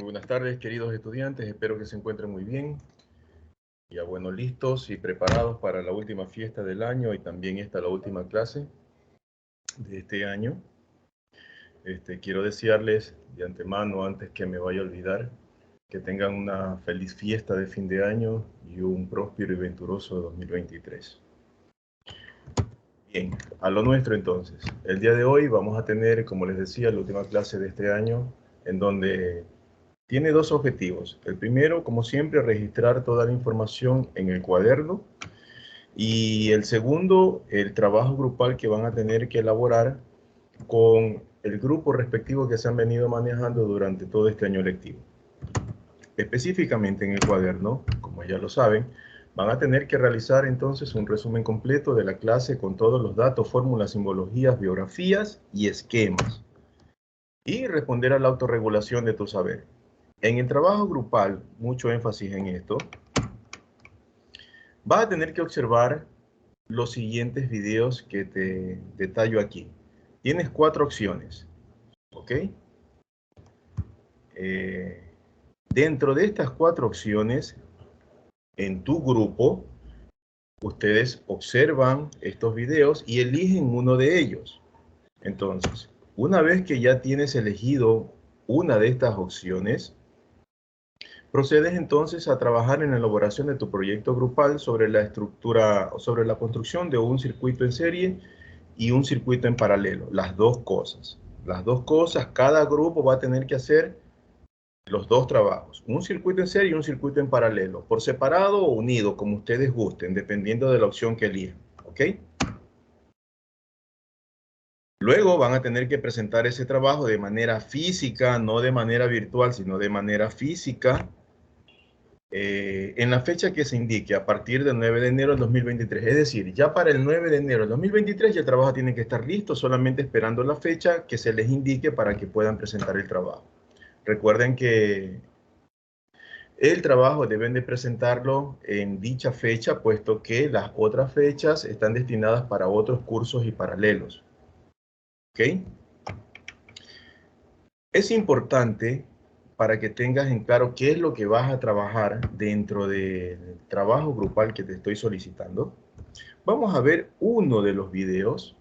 Buenas tardes, queridos estudiantes. Espero que se encuentren muy bien. Ya bueno, listos y preparados para la última fiesta del año y también esta la última clase de este año. Quiero desearles de antemano, antes que me vaya a olvidar, que tengan una feliz fiesta de fin de año y un próspero y venturoso 2023. Bien, a lo nuestro entonces. El día de hoy vamos a tener, como les decía, la última clase de este año, en donde tiene dos objetivos. El primero, como siempre, registrar toda la información en el cuaderno. Y el segundo, el trabajo grupal que van a tener que elaborar con el grupo respectivo que se han venido manejando durante todo este año lectivo. Específicamente en el cuaderno, como ya lo saben, van a tener que realizar entonces un resumen completo de la clase con todos los datos, fórmulas, simbologías, biografías y esquemas. Y responder a la autorregulación de tu saber. En el trabajo grupal, mucho énfasis en esto, vas a tener que observar los siguientes videos que te detallo aquí. Tienes 4 opciones, ¿ok? Dentro de estas 4 opciones, en tu grupo, ustedes observan estos videos y eligen uno de ellos. Entonces, una vez que ya tienes elegido una de estas opciones, procedes entonces a trabajar en la elaboración de tu proyecto grupal sobre la estructura, sobre la construcción de un circuito en serie y un circuito en paralelo. Las dos cosas. Las dos cosas, cada grupo va a tener que hacer los dos trabajos. Un circuito en serie y un circuito en paralelo. Por separado o unido, como ustedes gusten, dependiendo de la opción que elijan. ¿Ok? Luego van a tener que presentar ese trabajo de manera física, no de manera virtual, sino de manera física, en la fecha que se indique, a partir del 9 de enero del 2023. Es decir, ya para el 9 de enero del 2023 ya el trabajo tiene que estar listo, solamente esperando la fecha que se les indique para que puedan presentar el trabajo. Recuerden que el trabajo deben de presentarlo en dicha fecha, puesto que las otras fechas están destinadas para otros cursos y paralelos. ¿Ok? Es importante para que tengas en claro qué es lo que vas a trabajar dentro del trabajo grupal que te estoy solicitando. Vamos a ver uno de los videos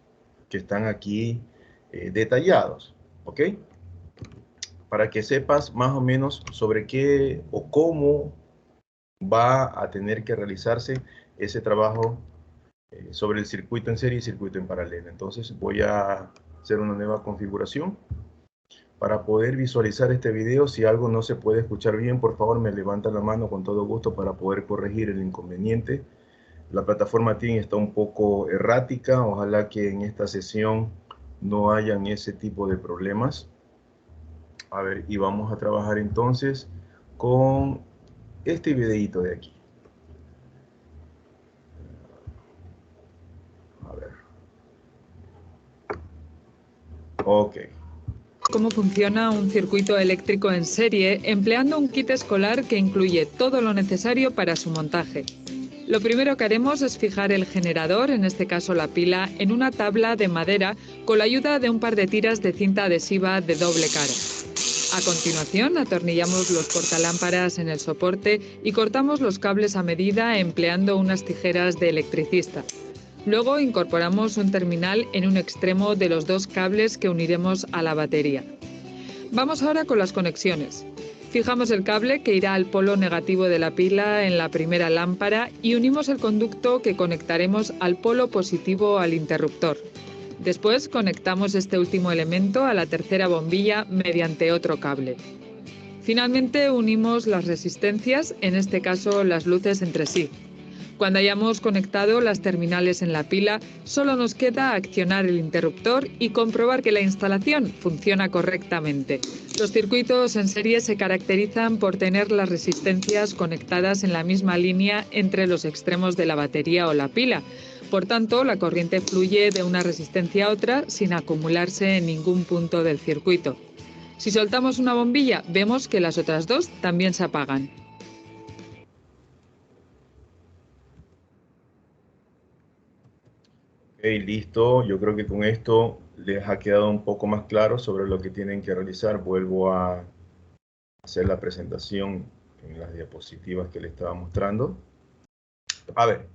que están aquí detallados, ¿ok? Para que sepas más o menos sobre qué o cómo va a tener que realizarse ese trabajo sobre el circuito en serie y circuito en paralelo. Entonces voy a hacer una nueva configuración. Para poder visualizar este video, si algo no se puede escuchar bien, por favor me levanta la mano con todo gusto para poder corregir el inconveniente. La plataforma Teams está un poco errática, ojalá que en esta sesión no hayan ese tipo de problemas. A ver, y vamos a trabajar entonces con este videito de aquí. A ver. Ok. Cómo funciona un circuito eléctrico en serie empleando un kit escolar que incluye todo lo necesario para su montaje. Lo primero que haremos es fijar el generador, en este caso la pila, en una tabla de madera con la ayuda de un par de tiras de cinta adhesiva de doble cara. A continuación, atornillamos los portalámparas en el soporte y cortamos los cables a medida empleando unas tijeras de electricista. Luego incorporamos un terminal en un extremo de los dos cables que uniremos a la batería. Vamos ahora con las conexiones. Fijamos el cable que irá al polo negativo de la pila en la primera lámpara y unimos el conducto que conectaremos al polo positivo al interruptor. Después conectamos este último elemento a la tercera bombilla mediante otro cable. Finalmente unimos las resistencias, en este caso las luces entre sí. Cuando hayamos conectado las terminales en la pila, solo nos queda accionar el interruptor y comprobar que la instalación funciona correctamente. Los circuitos en serie se caracterizan por tener las resistencias conectadas en la misma línea entre los extremos de la batería o la pila. Por tanto, la corriente fluye de una resistencia a otra sin acumularse en ningún punto del circuito. Si soltamos una bombilla, vemos que las otras dos también se apagan. Ok, listo. Yo creo que con esto les ha quedado un poco más claro sobre lo que tienen que realizar. Vuelvo a hacer la presentación en las diapositivas que le estaba mostrando. A ver,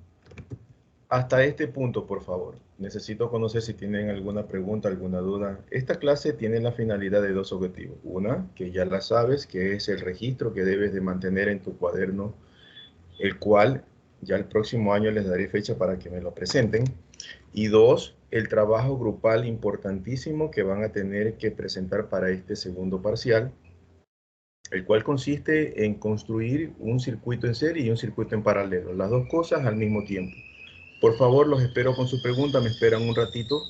hasta este punto, por favor. Necesito conocer si tienen alguna pregunta, alguna duda. Esta clase tiene la finalidad de dos objetivos. Una, que ya la sabes, que es el registro que debes de mantener en tu cuaderno, el cual ya el próximo año les daré fecha para que me lo presenten. Y dos, el trabajo grupal importantísimo que van a tener que presentar para este segundo parcial, el cual consiste en construir un circuito en serie y un circuito en paralelo. Las dos cosas al mismo tiempo. Por favor, los espero con su pregunta. Me esperan un ratito.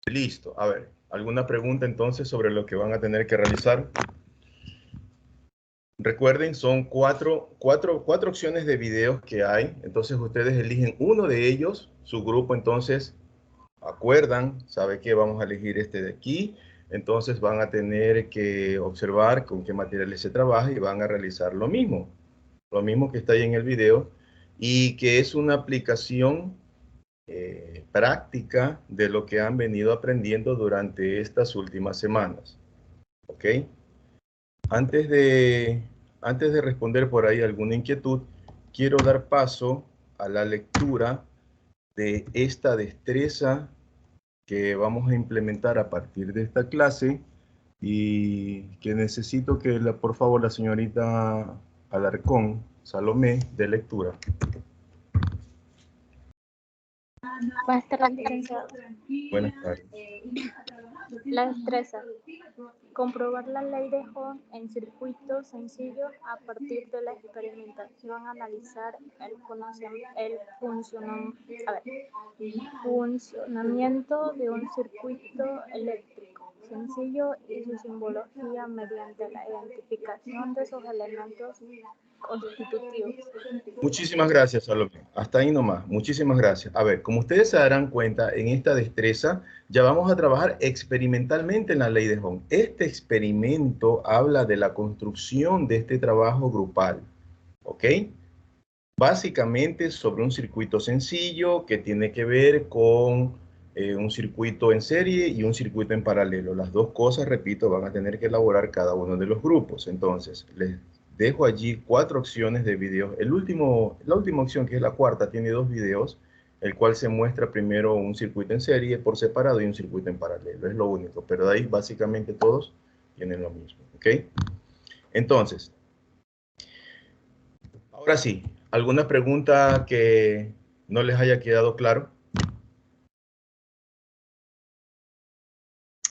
Listo. A ver, ¿alguna pregunta entonces sobre lo que van a tener que realizar? Recuerden, son cuatro opciones de videos que hay. Entonces ustedes eligen uno de ellos. Su grupo entonces acuerdan, sabe que vamos a elegir este de aquí. Entonces van a tener que observar con qué materiales se trabaja y van a realizar lo mismo que está ahí en el video, y que es una aplicación práctica de lo que han venido aprendiendo durante estas últimas semanas. ¿Ok? Antes de responder por ahí alguna inquietud, quiero dar paso a la lectura de esta destreza que vamos a implementar a partir de esta clase, y que necesito que, por favor, la señorita Alarcón, Salomé, de lectura. Maestra licenciada. Buenas tardes. La destreza. Comprobar la ley de Ohm en circuitos sencillos a partir de la experimentación. Analizar el funcionamiento de un circuito eléctrico sencillo y su simbología mediante la identificación de sus elementos constitutivos. Muchísimas gracias, Salomé. Hasta ahí nomás. Muchísimas gracias. A ver, como ustedes se darán cuenta, en esta destreza ya vamos a trabajar experimentalmente en la ley de Ohm. Este experimento habla de la construcción de este trabajo grupal. ¿Ok? Básicamente sobre un circuito sencillo que tiene que ver con un circuito en serie y un circuito en paralelo. Las dos cosas, repito, van a tener que elaborar cada uno de los grupos. Entonces, les dejo allí 4 opciones de videos. La última opción, que es la cuarta, tiene 2 videos, el cual se muestra primero un circuito en serie por separado y un circuito en paralelo. Es lo único, pero de ahí básicamente todos tienen lo mismo. ¿Ok? Entonces, ahora sí, ¿alguna pregunta que no les haya quedado claro?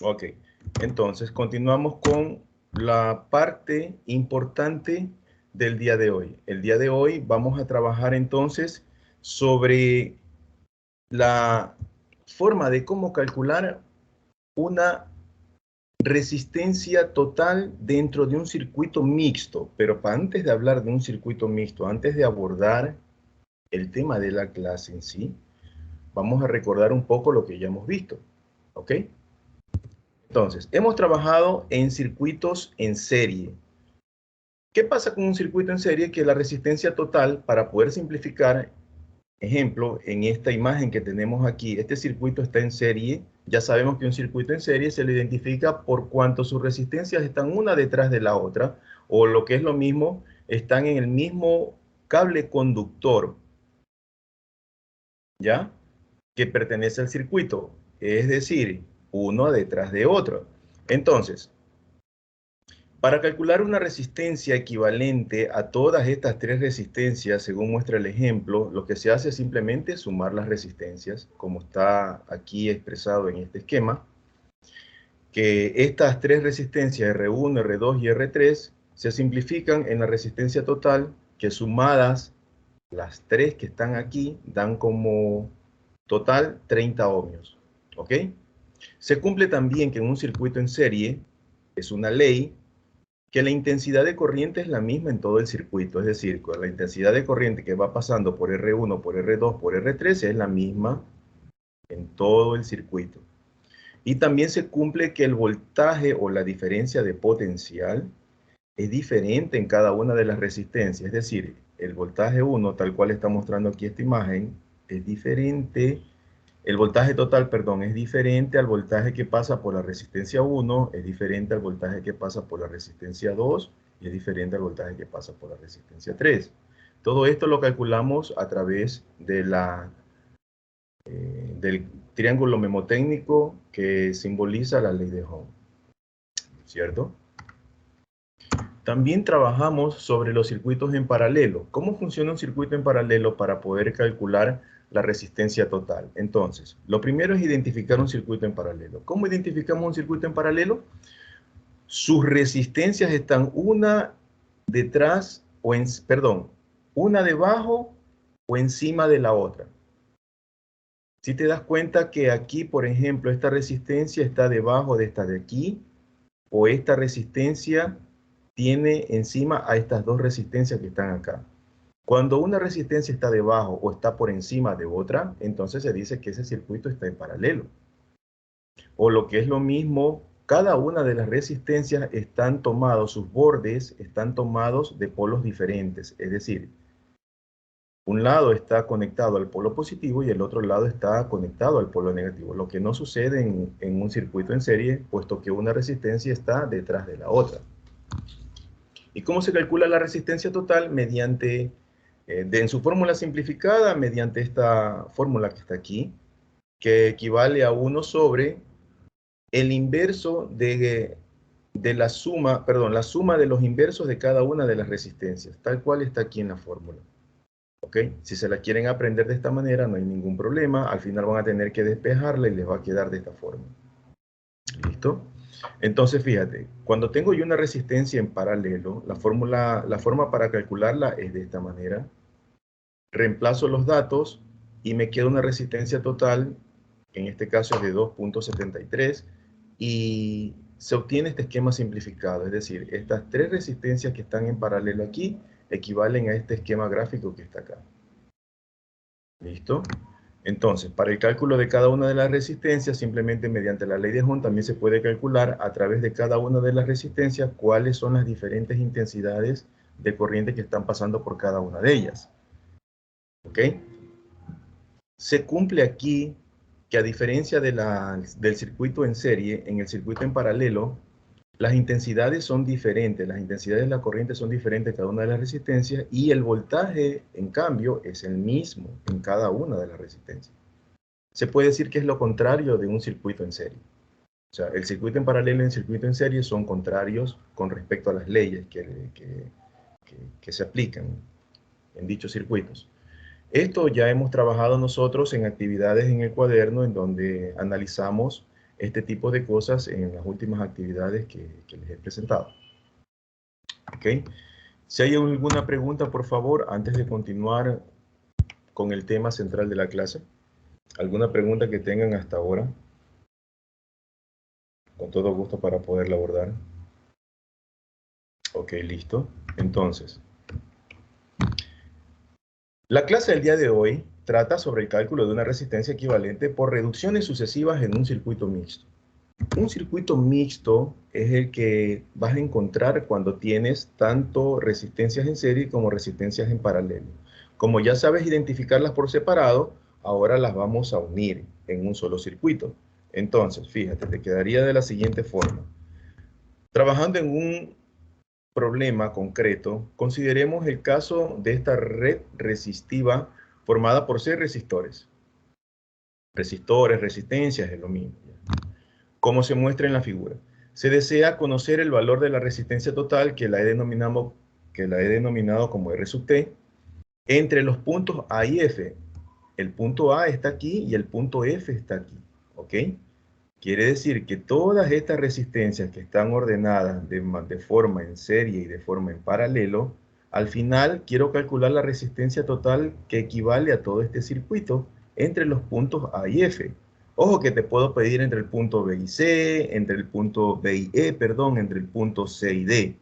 Ok, entonces continuamos con la parte importante del día de hoy. El día de hoy vamos a trabajar entonces sobre la forma de cómo calcular una resistencia total dentro de un circuito mixto. Pero antes de hablar de un circuito mixto, antes de abordar el tema de la clase en sí, vamos a recordar un poco lo que ya hemos visto. ¿Ok? Entonces, hemos trabajado en circuitos en serie. ¿Qué pasa con un circuito en serie? Que la resistencia total, para poder simplificar, ejemplo, en esta imagen que tenemos aquí, este circuito está en serie. Ya sabemos que un circuito en serie se le identifica por cuanto sus resistencias están una detrás de la otra, o lo que es lo mismo, están en el mismo cable conductor, ¿ya? Que pertenece al circuito, es decir, uno detrás de otro. Entonces, para calcular una resistencia equivalente a todas estas 3 resistencias, según muestra el ejemplo, lo que se hace es simplemente sumar las resistencias, como está aquí expresado en este esquema, que estas 3 resistencias R1, R2 y R3 se simplifican en la resistencia total, que sumadas las 3 que están aquí dan como total 30 ohmios. ¿Ok? Se cumple también que en un circuito en serie, es una ley, que la intensidad de corriente es la misma en todo el circuito, es decir, la intensidad de corriente que va pasando por R1, por R2, por R3 es la misma en todo el circuito. Y también se cumple que el voltaje o la diferencia de potencial es diferente en cada una de las resistencias, es decir, el voltaje 1, tal cual está mostrando aquí esta imagen, es diferente. El voltaje total, perdón, es diferente al voltaje que pasa por la resistencia 1, es diferente al voltaje que pasa por la resistencia 2 y es diferente al voltaje que pasa por la resistencia 3. Todo esto lo calculamos a través de del triángulo memotécnico que simboliza la ley de Ohm, ¿cierto? También trabajamos sobre los circuitos en paralelo. ¿Cómo funciona un circuito en paralelo para poder calcular la resistencia total? Entonces, lo primero es identificar un circuito en paralelo. ¿Cómo identificamos un circuito en paralelo? Sus resistencias están una detrás, una debajo o encima de la otra. Si te das cuenta que aquí, por ejemplo, esta resistencia está debajo de esta de aquí, o esta resistencia tiene encima a estas dos resistencias que están acá. Cuando una resistencia está debajo o está por encima de otra, entonces se dice que ese circuito está en paralelo. O lo que es lo mismo, cada una de las resistencias están tomados, sus bordes están tomados de polos diferentes. Es decir, un lado está conectado al polo positivo y el otro lado está conectado al polo negativo. Lo que no sucede en un circuito en serie, puesto que una resistencia está detrás de la otra. ¿Y cómo se calcula la resistencia total? Mediante, en su fórmula simplificada, mediante esta fórmula que está aquí, que equivale a 1 sobre el inverso de la suma, la suma de los inversos de cada una de las resistencias, tal cual está aquí en la fórmula. ¿Ok? Si se la quieren aprender de esta manera, no hay ningún problema. Al final van a tener que despejarla y les va a quedar de esta forma. ¿Listo? Entonces, fíjate, cuando tengo yo una resistencia en paralelo, la forma para calcularla es de esta manera. Reemplazo los datos y me queda una resistencia total, que en este caso es de 2.73, y se obtiene este esquema simplificado. Es decir, estas tres resistencias que están en paralelo aquí equivalen a este esquema gráfico que está acá. ¿Listo? Entonces, para el cálculo de cada una de las resistencias, simplemente mediante la ley de Ohm también se puede calcular a través de cada una de las resistencias cuáles son las diferentes intensidades de corriente que están pasando por cada una de ellas. ¿Ok? Se cumple aquí que a diferencia del circuito en serie, en el circuito en paralelo, las intensidades son diferentes, las intensidades de la corriente son diferentes en cada una de las resistencias y el voltaje, en cambio, es el mismo en cada una de las resistencias. Se puede decir que es lo contrario de un circuito en serie. O sea, el circuito en paralelo y el circuito en serie son contrarios con respecto a las leyes que se aplican en dichos circuitos. Esto ya hemos trabajado nosotros en actividades en el cuaderno en donde analizamos este tipo de cosas en las últimas actividades que les he presentado. ¿Ok? Si hay alguna pregunta, por favor, antes de continuar con el tema central de la clase. ¿Alguna pregunta que tengan hasta ahora? Con todo gusto para poderla abordar. Ok, listo. Entonces, la clase del día de hoy trata sobre el cálculo de una resistencia equivalente por reducciones sucesivas en un circuito mixto. Un circuito mixto es el que vas a encontrar cuando tienes tanto resistencias en serie como resistencias en paralelo. Como ya sabes identificarlas por separado, ahora las vamos a unir en un solo circuito. Entonces, fíjate, te quedaría de la siguiente forma. Trabajando en un problema concreto, consideremos el caso de esta red resistiva formada por 6 resistores. Resistores, resistencias, es lo mismo. Como se muestra en la figura. Se desea conocer el valor de la resistencia total, que la he denominado como R sub T, entre los puntos A y F. El punto A está aquí y el punto F está aquí. ¿Ok? Quiere decir que todas estas resistencias que están ordenadas de forma en serie y de forma en paralelo, al final quiero calcular la resistencia total que equivale a todo este circuito entre los puntos A y F. Ojo que te puedo pedir entre el punto B y C, entre el punto B y E, perdón, entre el punto C y D.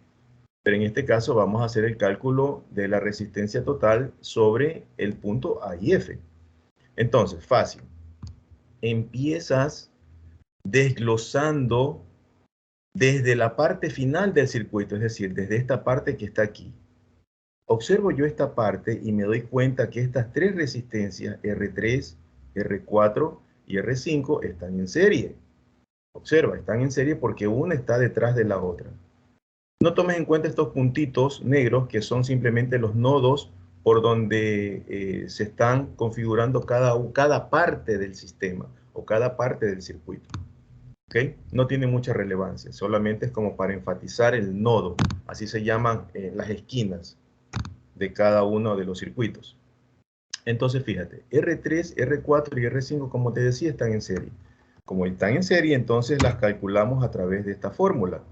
Pero en este caso vamos a hacer el cálculo de la resistencia total sobre el punto A y F. Entonces, fácil. Empiezas desglosando desde la parte final del circuito, es decir, desde esta parte que está aquí. Observo yo esta parte y me doy cuenta que estas tres resistencias, R3, R4 y R5, están en serie. Observa, están en serie porque una está detrás de la otra. No tomes en cuenta estos puntitos negros que son simplemente los nodos por donde se están configurando cada parte del sistema o cada parte del circuito. ¿Okay? No tiene mucha relevancia, solamente es como para enfatizar el nodo, así se llaman las esquinas de cada uno de los circuitos. Entonces fíjate, R3, R4 y R5, como te decía, están en serie. Como están en serie, entonces las calculamos a través de esta fórmula.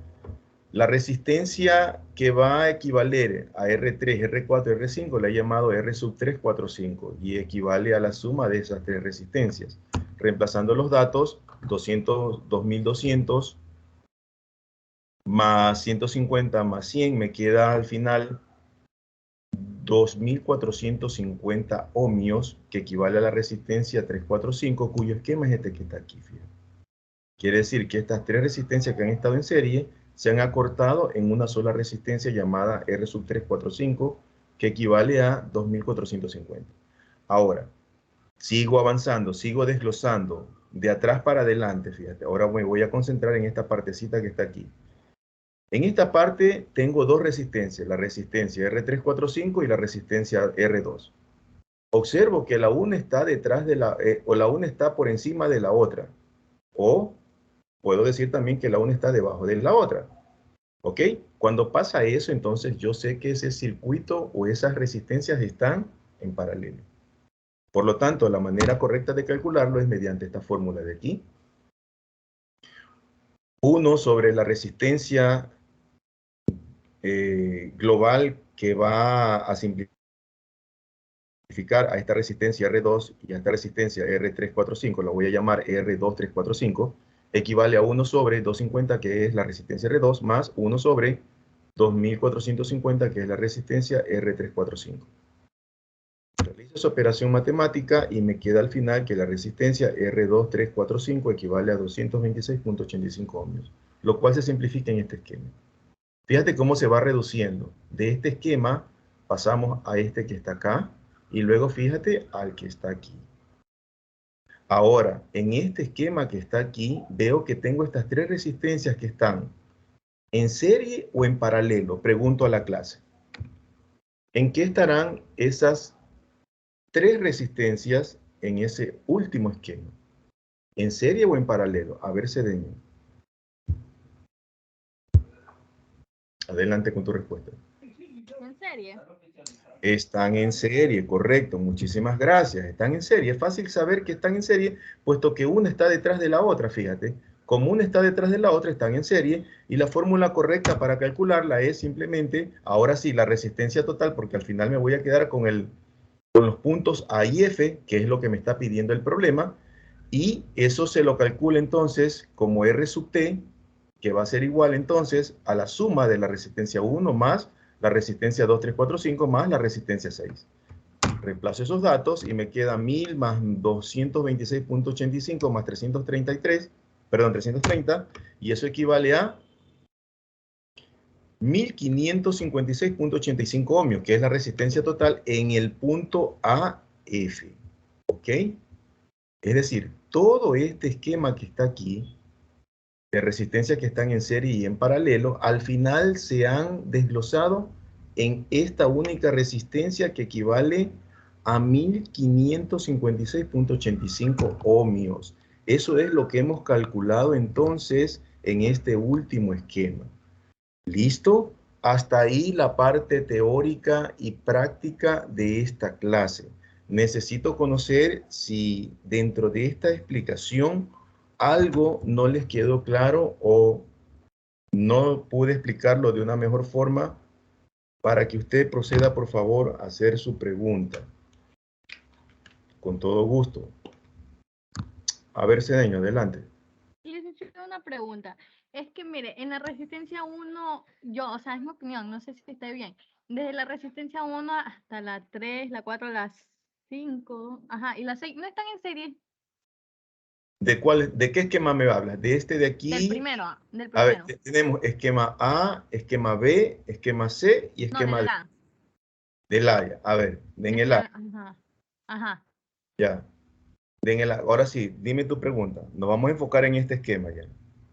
La resistencia que va a equivaler a R3, R4 y R5 la he llamado R sub 345 y equivale a la suma de esas tres resistencias. Reemplazando los datos, 2200 más 150 más 100 me queda al final 2450 ohmios, que equivale a la resistencia 345, cuyo esquema es este que está aquí. Fíjate. Quiere decir que estas tres resistencias que han estado en serie se han acortado en una sola resistencia llamada R sub 345, que equivale a 2450. Ahora, sigo avanzando, sigo desglosando de atrás para adelante, fíjate. Ahora me voy a concentrar en esta partecita que está aquí. En esta parte tengo dos resistencias, la resistencia R345 y la resistencia R2. Observo que la una está detrás de la una está por encima de la otra. O puedo decir también que la una está debajo de la otra. ¿Ok? Cuando pasa eso, entonces yo sé que ese circuito o esas resistencias están en paralelo. Por lo tanto, la manera correcta de calcularlo es mediante esta fórmula de aquí. 1 sobre la resistencia global que va a simplificar a esta resistencia R2 y a esta resistencia R345, la voy a llamar R2345, equivale a 1 sobre 250, que es la resistencia R2, más 1 sobre 2450, que es la resistencia R345. Realizo esa operación matemática y me queda al final que la resistencia R2345 equivale a 226.85 ohmios, lo cual se simplifica en este esquema. Fíjate cómo se va reduciendo. De este esquema pasamos a este que está acá y luego fíjate al que está aquí. Ahora, en este esquema que está aquí, veo que tengo estas tres resistencias que están en serie o en paralelo. Pregunto a la clase. ¿En qué estarán esas tres resistencias en ese último esquema? ¿En serie o en paralelo? A ver, Cedeño. Adelante con tu respuesta. ¿En serie? Están en serie, correcto. Muchísimas gracias. Están en serie. Es fácil saber que están en serie, puesto que una está detrás de la otra, fíjate. Como una está detrás de la otra, están en serie. Y la fórmula correcta para calcularla es simplemente, ahora sí, la resistencia total, porque al final me voy a quedar con los puntos A y F, que es lo que me está pidiendo el problema. Y eso se lo calcula entonces como R sub T, que va a ser igual entonces a la suma de la resistencia 1 más la resistencia 2345 más la resistencia 6. Reemplazo esos datos y me queda 1000 más 226.85 más 330, y eso equivale a 1556.85 ohmios, que es la resistencia total en el punto AF. ¿Ok? Es decir, todo este esquema que está aquí, de resistencias que están en serie y en paralelo, al final se han desglosado en esta única resistencia que equivale a 1556.85 ohmios. Eso es lo que hemos calculado entonces en este último esquema. ¿Listo? Hasta ahí la parte teórica y práctica de esta clase. Necesito conocer si dentro de esta explicación algo no les quedó claro o no pude explicarlo de una mejor forma para que usted proceda, por favor, a hacer su pregunta. Con todo gusto. A ver, Cedeño, adelante. Les he hecho una pregunta. Es que mire, en la resistencia 1, yo, o sea, es mi opinión, no sé si está bien. Desde la resistencia 1 hasta la 3, la 4, la 5, ajá, y la 6, no están en serie. ¿De qué esquema me hablas? De este de Del aquí. primero, del A ver, primero. tenemos esquema A, esquema B, esquema C y No, esquema del D. A. Del área. A ver, en el A. Ajá, ajá, Ya. En el A. Ahora sí, dime tu pregunta. Nos vamos a enfocar en este esquema ya.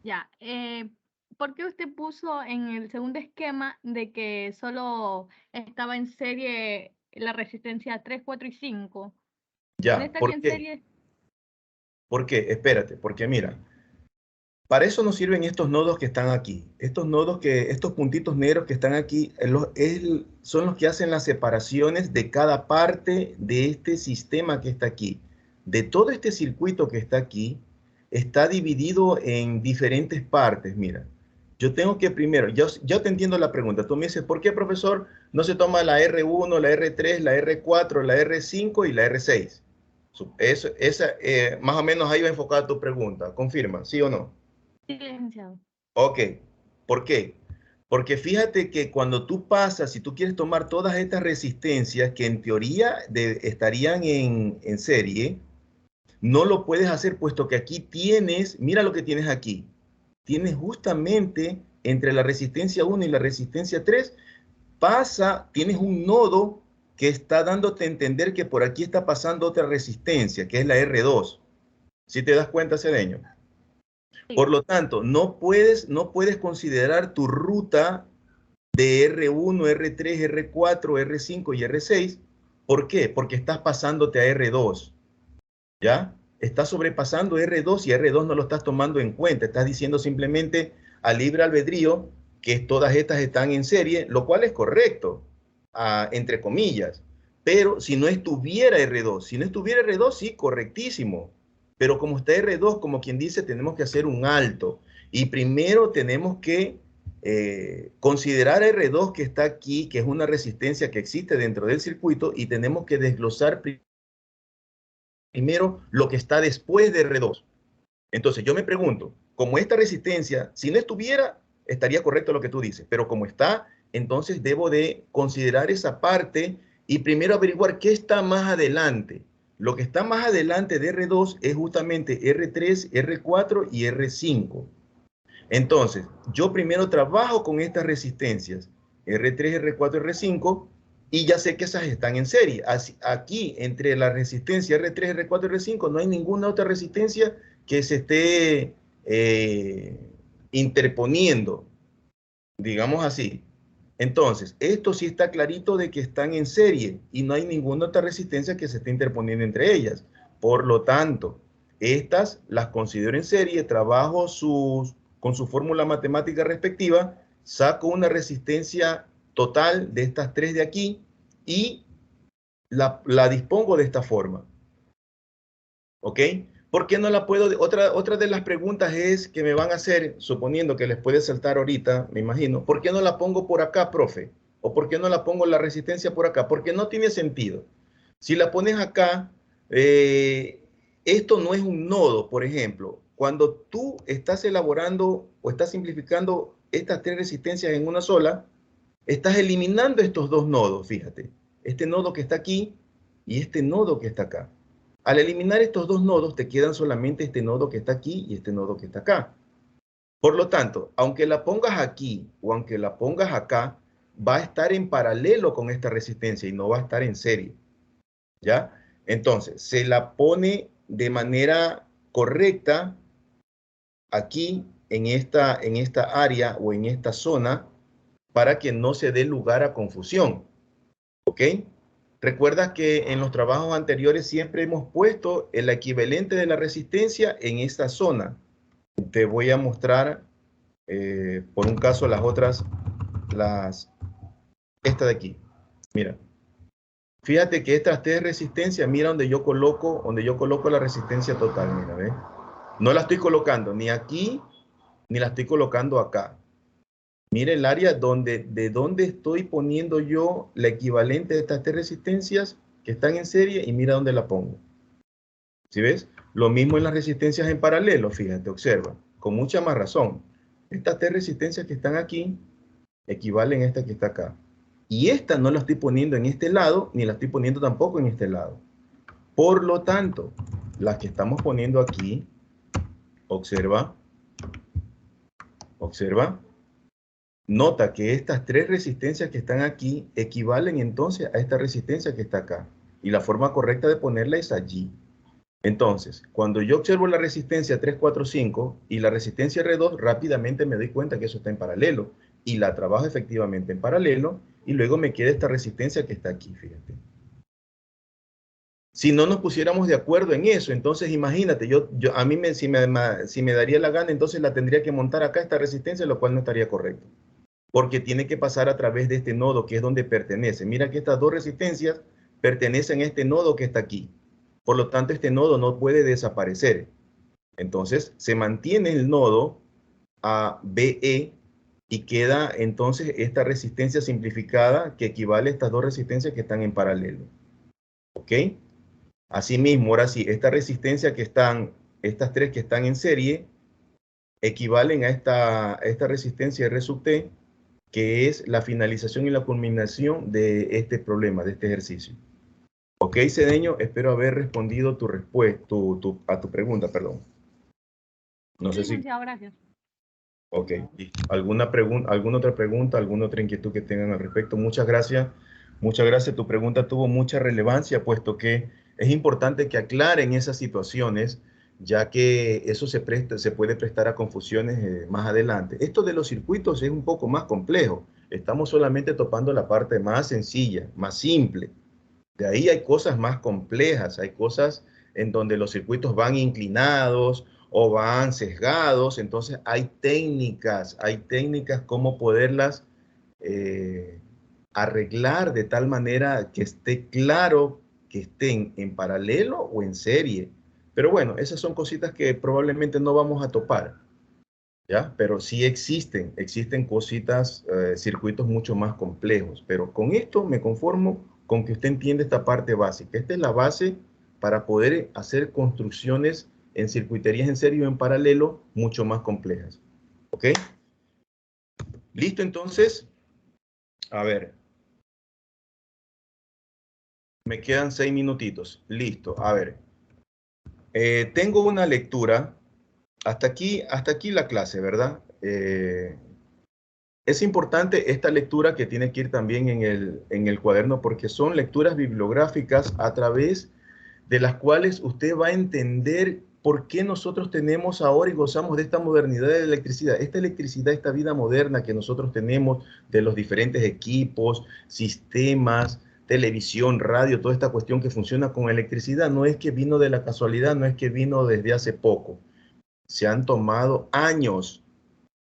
ya. ¿Por qué usted puso en el segundo esquema de que solo estaba en serie la resistencia 3, 4 y 5? ¿No Ya, estaría ¿por en qué? serie? ¿Por qué? Espérate, porque mira, para eso nos sirven estos nodos que están aquí. Estos puntitos negros que están aquí, son los que hacen las separaciones de cada parte de este sistema que está aquí. De todo este circuito que está aquí, está dividido en diferentes partes. Mira, yo tengo que primero, yo te entiendo la pregunta. Tú me dices, ¿por qué, profesor, no se toma la R1, la R3, la R4, la R5 y la R6? Más o menos ahí va enfocada tu pregunta. Confirma, ¿sí o no? Sí, licenciado. Ok, ¿por qué? Porque fíjate que cuando tú pasas, si tú quieres tomar todas estas resistencias que en teoría estarían en serie, no lo puedes hacer puesto que aquí tienes, mira lo que tienes aquí, tienes justamente entre la resistencia 1 y la resistencia 3, tienes un nodo que está dándote a entender que por aquí está pasando otra resistencia, que es la R2. ¿Sí te das cuenta, Cedeño? Sí. Por lo tanto, no puedes considerar tu ruta de R1, R3, R4, R5 y R6. ¿Por qué? Porque estás pasándote a R2, ¿ya? Estás sobrepasando R2 y R2 no lo estás tomando en cuenta. Estás diciendo simplemente a libre albedrío que todas estas están en serie, lo cual es correcto, entre comillas. Pero si no estuviera R2, sí, correctísimo. Pero como está R2, como quien dice, tenemos que hacer un alto. Y primero tenemos que considerar R2 que está aquí, que es una resistencia que existe dentro del circuito, y tenemos que desglosar primero lo que está después de R2. Entonces yo me pregunto, como esta resistencia, si no estuviera, estaría correcto lo que tú dices, pero como está, entonces debo de considerar esa parte y primero averiguar qué está más adelante. Lo que está más adelante de R2 es justamente R3, R4 y R5. Entonces, yo primero trabajo con estas resistencias, R3, R4, R5, y ya sé que esas están en serie. Aquí, entre la resistencia R3, R4 y R5, no hay ninguna otra resistencia que se esté interponiendo, digamos así. Entonces, esto sí está clarito de que están en serie y no hay ninguna otra resistencia que se esté interponiendo entre ellas. Por lo tanto, estas las considero en serie, trabajo con su fórmula matemática respectiva, saco una resistencia total de estas tres de aquí y la dispongo de esta forma. ¿Ok? ¿Por qué no la puedo? Otra de las preguntas es que me van a hacer, suponiendo que les puede saltar ahorita, me imagino, ¿por qué no la pongo por acá, profe? ¿O por qué no la pongo la resistencia por acá? Porque no tiene sentido. Si la pones acá, esto no es un nodo, por ejemplo. Cuando tú estás elaborando o estás simplificando estas tres resistencias en una sola, estás eliminando estos dos nodos, fíjate. Este nodo que está aquí y este nodo que está acá. Al eliminar estos dos nodos, te quedan solamente este nodo que está aquí y este nodo que está acá. Por lo tanto, aunque la pongas aquí o aunque la pongas acá, va a estar en paralelo con esta resistencia y no va a estar en serie. ¿Ya? Entonces, se la pone de manera correcta aquí en esta área o en esta zona para que no se dé lugar a confusión. ¿Ok? Recuerda que en los trabajos anteriores siempre hemos puesto el equivalente de la resistencia en esta zona. Te voy a mostrar, por un caso, esta de aquí. Mira, fíjate que estas tres resistencias, mira donde yo coloco la resistencia total, mira, ¿ves? No la estoy colocando ni aquí, ni la estoy colocando acá. Mira el área de donde estoy poniendo yo la equivalente de estas tres resistencias que están en serie y mira dónde la pongo. ¿Sí ves? Lo mismo en las resistencias en paralelo, fíjate, observa, con mucha más razón. Estas tres resistencias que están aquí equivalen a esta que está acá. Y esta no la estoy poniendo en este lado, ni la estoy poniendo tampoco en este lado. Por lo tanto, las que estamos poniendo aquí, observa, observa, nota que estas tres resistencias que están aquí equivalen entonces a esta resistencia que está acá. Y la forma correcta de ponerla es allí. Entonces, cuando yo observo la resistencia 3, 4, 5 y la resistencia R2, rápidamente me doy cuenta que eso está en paralelo. Y la trabajo efectivamente en paralelo. Y luego me queda esta resistencia que está aquí, fíjate. Si no nos pusiéramos de acuerdo en eso, entonces imagínate, a mí si me daría la gana, entonces la tendría que montar acá esta resistencia, lo cual no estaría correcto. Porque tiene que pasar a través de este nodo que es donde pertenece. Mira que estas dos resistencias pertenecen a este nodo que está aquí. Por lo tanto, este nodo no puede desaparecer. Entonces, se mantiene el nodo ABE y queda entonces esta resistencia simplificada que equivale a estas dos resistencias que están en paralelo. ¿Ok? Asimismo, ahora sí, esta resistencia que están, estas tres que están en serie, equivalen a esta resistencia R sub T, que es la finalización y la culminación de este problema, de este ejercicio. Ok, Cedeño, espero haber respondido tu respuesta, a tu pregunta, perdón. No sé si... Gracias. Ok, ¿alguna otra pregunta, alguna otra inquietud que tengan al respecto? Muchas gracias. Muchas gracias. Tu pregunta tuvo mucha relevancia, puesto que es importante que aclaren esas situaciones, ya que eso se puede prestar a confusiones más adelante. Esto de los circuitos es un poco más complejo. Estamos solamente topando la parte más sencilla, más simple. De ahí hay cosas más complejas, hay cosas en donde los circuitos van inclinados o van sesgados, entonces hay técnicas como poderlas arreglar de tal manera que esté claro que estén en paralelo o en serie. Pero bueno, esas son cositas que probablemente no vamos a topar, ¿ya? Pero sí existen cositas, circuitos mucho más complejos. Pero con esto me conformo con que usted entiende esta parte básica. Esta es la base para poder hacer construcciones en circuiterías en serie o en paralelo mucho más complejas. ¿Ok? ¿Listo entonces? A ver. Me quedan 6 minutitos. Listo. A ver. Tengo una lectura. Hasta aquí la clase, ¿verdad? Es importante esta lectura que tiene que ir también en el cuaderno porque son lecturas bibliográficas a través de las cuales usted va a entender por qué nosotros tenemos ahora y gozamos de esta modernidad de la electricidad. Esta electricidad, esta vida moderna que nosotros tenemos de los diferentes equipos, sistemas, televisión, radio, toda esta cuestión que funciona con electricidad, no es que vino de la casualidad, no es que vino desde hace poco. Se han tomado años,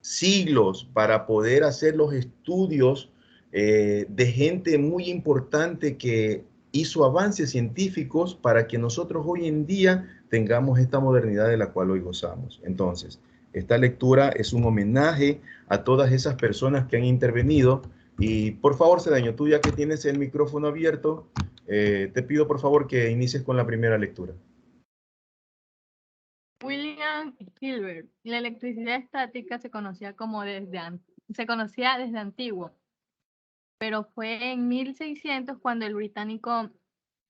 siglos para poder hacer los estudios de gente muy importante que hizo avances científicos para que nosotros hoy en día tengamos esta modernidad de la cual hoy gozamos. Entonces, esta lectura es un homenaje a todas esas personas que han intervenido. Y por favor, Cedeño, tú ya que tienes el micrófono abierto, te pido por favor que inicies con la primera lectura. William Hilbert. La electricidad estática se conocía desde antiguo, pero fue en 1600 cuando el británico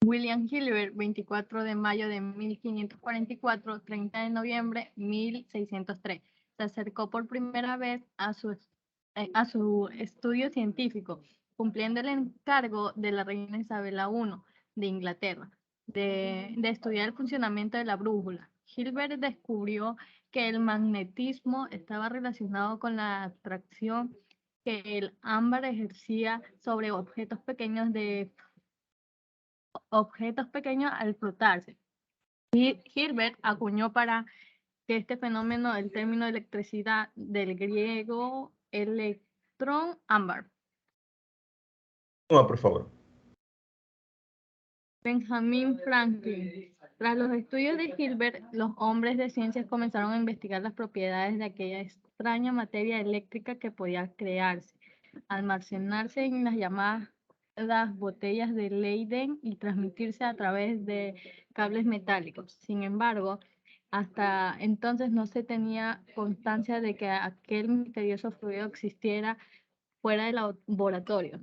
William Hilbert, 24 de mayo de 1544, 30 de noviembre de 1603, se acercó por primera vez a su estudio científico, cumpliendo el encargo de la reina Isabela I de Inglaterra de estudiar el funcionamiento de la brújula. Hilbert descubrió que el magnetismo estaba relacionado con la atracción que el ámbar ejercía sobre objetos pequeños al frotarse. Hilbert acuñó para que este fenómeno el término electricidad del griego electrón ámbar. Toma, por favor. Benjamin Franklin. Tras los estudios de Hilbert, los hombres de ciencias comenzaron a investigar las propiedades de aquella extraña materia eléctrica que podía crearse, almacenarse en las llamadas botellas de Leyden y transmitirse a través de cables metálicos. Sin embargo, Hasta entonces no se tenía constancia de que aquel misterioso fluido existiera fuera del laboratorio.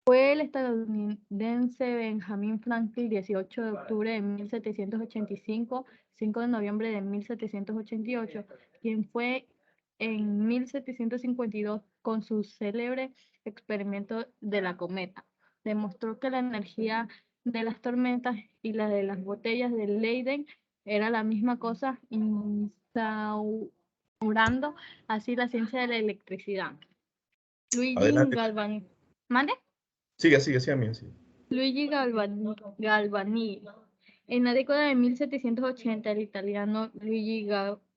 Fue el estadounidense Benjamin Franklin, 18 de octubre de 1785, 5 de noviembre de 1788, quien fue en 1752 con su célebre experimento de la cometa. Demostró que la energía de las tormentas y la de las botellas de Leyden era la misma cosa, instaurando así la ciencia de la electricidad. Luigi Adelante. Galvani. ¿Mande? Sigue, amigo. Sigue. Luigi Galvani. En la década de 1780, el italiano Luigi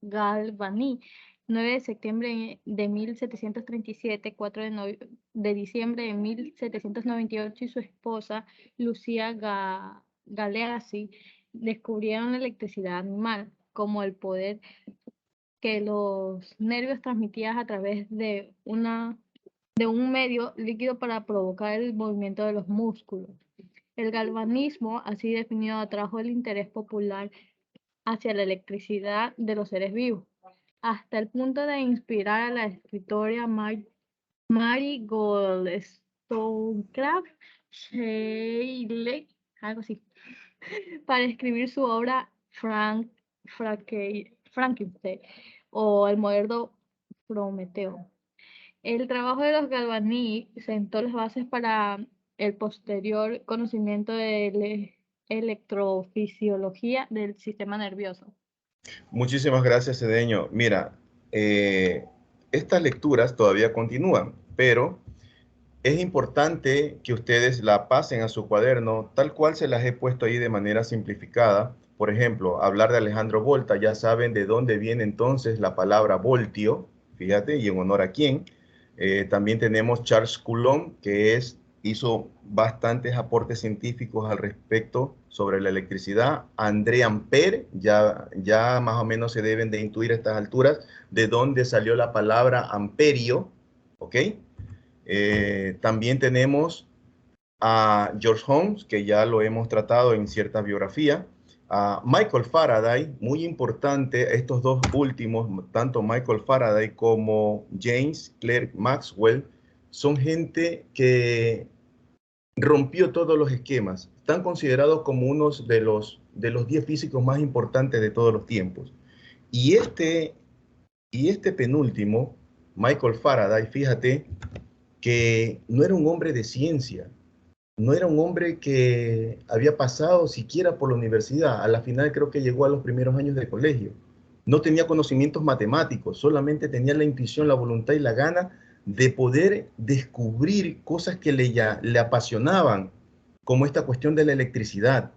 Galvani, 9 de septiembre de 1737, 4 de diciembre de 1798, y su esposa Lucia Galeazzi descubrieron la electricidad animal como el poder que los nervios transmitían a través de un medio líquido para provocar el movimiento de los músculos. El galvanismo, así definido, atrajo el interés popular hacia la electricidad de los seres vivos, hasta el punto de inspirar a la escritora Mary Wollstonecraft Shelley, algo así, para escribir su obra Frankenstein o el moderno Prometeo. El trabajo de los Galvani sentó las bases para el posterior conocimiento de la electrofisiología del sistema nervioso. Muchísimas gracias, Cedeño. Mira, estas lecturas todavía continúan, pero es importante que ustedes la pasen a su cuaderno, tal cual se las he puesto ahí de manera simplificada. Por ejemplo, hablar de Alejandro Volta, ya saben de dónde viene entonces la palabra voltio, fíjate, y en honor a quién. También tenemos Charles Coulomb, que hizo bastantes aportes científicos al respecto sobre la electricidad. André Ampère, ya más o menos se deben de intuir a estas alturas de dónde salió la palabra amperio, ¿ok? También tenemos a George Holmes, que ya lo hemos tratado en cierta biografía. A Michael Faraday, muy importante, estos dos últimos, tanto Michael Faraday como James Clerk Maxwell, son gente que rompió todos los esquemas. Están considerados como unos de los 10 físicos más importantes de todos los tiempos. Y este penúltimo, Michael Faraday, fíjate, que no era un hombre de ciencia, no era un hombre que había pasado siquiera por la universidad. A la final creo que llegó a los primeros años de colegio. No tenía conocimientos matemáticos, solamente tenía la intuición, la voluntad y la gana de poder descubrir cosas que le apasionaban, como esta cuestión de la electricidad.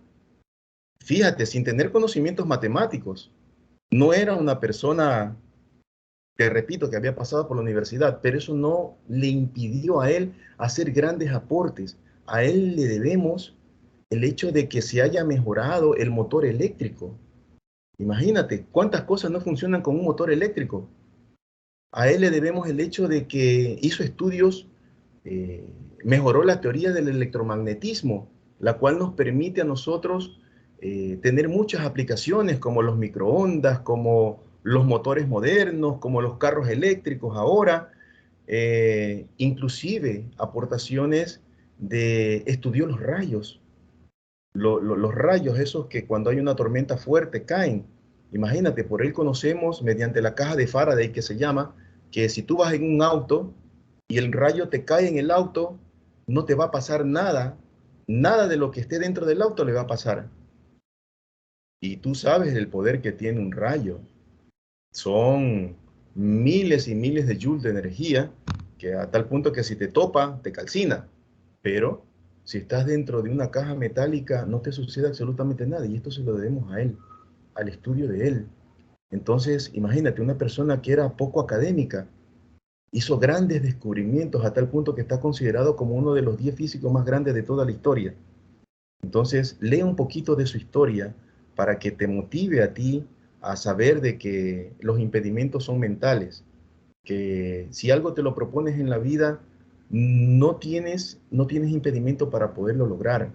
Fíjate, sin tener conocimientos matemáticos, no era una persona, te repito, que había pasado por la universidad, pero eso no le impidió a él hacer grandes aportes. A él le debemos el hecho de que se haya mejorado el motor eléctrico. Imagínate cuántas cosas no funcionan con un motor eléctrico. A él le debemos el hecho de que hizo estudios, mejoró la teoría del electromagnetismo, la cual nos permite a nosotros tener muchas aplicaciones como los microondas, como los motores modernos, como los carros eléctricos ahora, inclusive aportaciones estudió los rayos, los rayos esos que cuando hay una tormenta fuerte caen. Imagínate, por él conocemos mediante la caja de Faraday que se llama, que si tú vas en un auto y el rayo te cae en el auto, no te va a pasar nada, nada de lo que esté dentro del auto le va a pasar. Y tú sabes el poder que tiene un rayo. Son miles y miles de joules de energía, que a tal punto que si te topa, te calcina. Pero si estás dentro de una caja metálica, no te sucede absolutamente nada. Y esto se lo debemos a él, al estudio de él. Entonces, imagínate, una persona que era poco académica, hizo grandes descubrimientos a tal punto que está considerado como uno de los 10 físicos más grandes de toda la historia. Entonces, lee un poquito de su historia para que te motive a ti a saber de que los impedimentos son mentales, que si algo te lo propones en la vida, no tienes impedimento para poderlo lograr.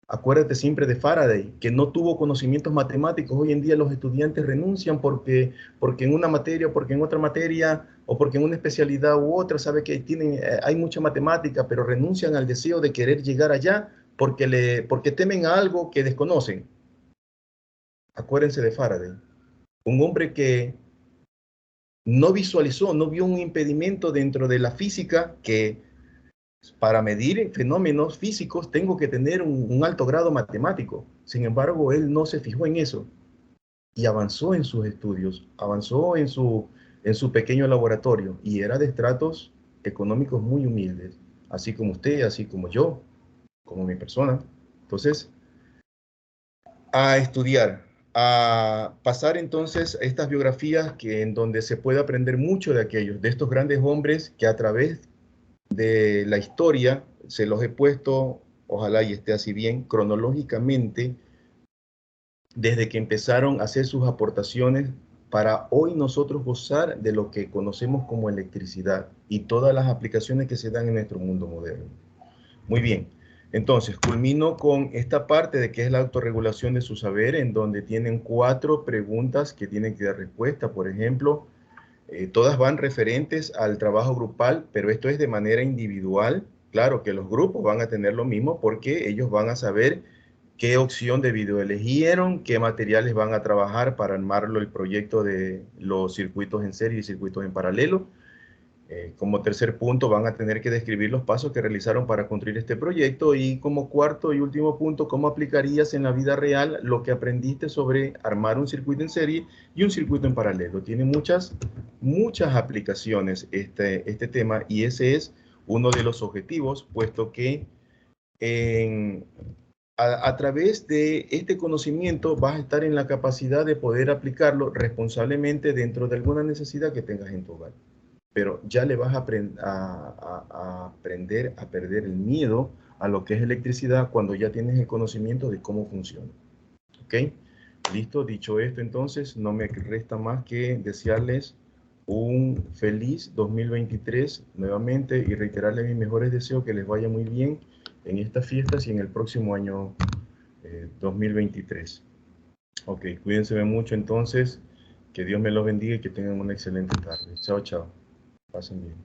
Acuérdate siempre de Faraday, que no tuvo conocimientos matemáticos. Hoy en día los estudiantes renuncian porque en una materia, porque en otra materia, o porque en una especialidad u otra, sabe que hay mucha matemática, pero renuncian al deseo de querer llegar allá porque temen a algo que desconocen. Acuérdense de Faraday, un hombre que no visualizó, no vio un impedimento dentro de la física que para medir fenómenos físicos tengo que tener un alto grado matemático. Sin embargo, él no se fijó en eso y avanzó en sus estudios, avanzó en su pequeño laboratorio y era de estratos económicos muy humildes, así como usted, así como yo, como mi persona. Entonces, a estudiar, a pasar entonces estas biografías en donde se puede aprender mucho de aquellos, de estos grandes hombres que a través de la historia se los he puesto, ojalá y esté así bien, cronológicamente, desde que empezaron a hacer sus aportaciones para hoy nosotros gozar de lo que conocemos como electricidad y todas las aplicaciones que se dan en nuestro mundo moderno. Muy bien, entonces culmino con esta parte de que es la autorregulación de su saber, en donde tienen 4 preguntas que tienen que dar respuesta. Por ejemplo, todas van referentes al trabajo grupal, pero esto es de manera individual. Claro que los grupos van a tener lo mismo porque ellos van a saber qué opción de video eligieron, qué materiales van a trabajar para armarlo el proyecto de los circuitos en serie y circuitos en paralelo. Como tercer punto, van a tener que describir los pasos que realizaron para construir este proyecto y como cuarto y último punto, cómo aplicarías en la vida real lo que aprendiste sobre armar un circuito en serie y un circuito en paralelo. Tiene muchas aplicaciones este tema y ese es uno de los objetivos, puesto que a través de este conocimiento vas a estar en la capacidad de poder aplicarlo responsablemente dentro de alguna necesidad que tengas en tu hogar. Pero ya le vas a aprender a perder el miedo a lo que es electricidad cuando ya tienes el conocimiento de cómo funciona. ¿Ok? Listo, dicho esto entonces, no me resta más que desearles un feliz 2023 nuevamente y reiterarles mis mejores deseos, que les vaya muy bien en estas fiestas y en el próximo año 2023. Ok, cuídense mucho entonces, que Dios me los bendiga y que tengan una excelente tarde. Chao, chao. Pasen bien.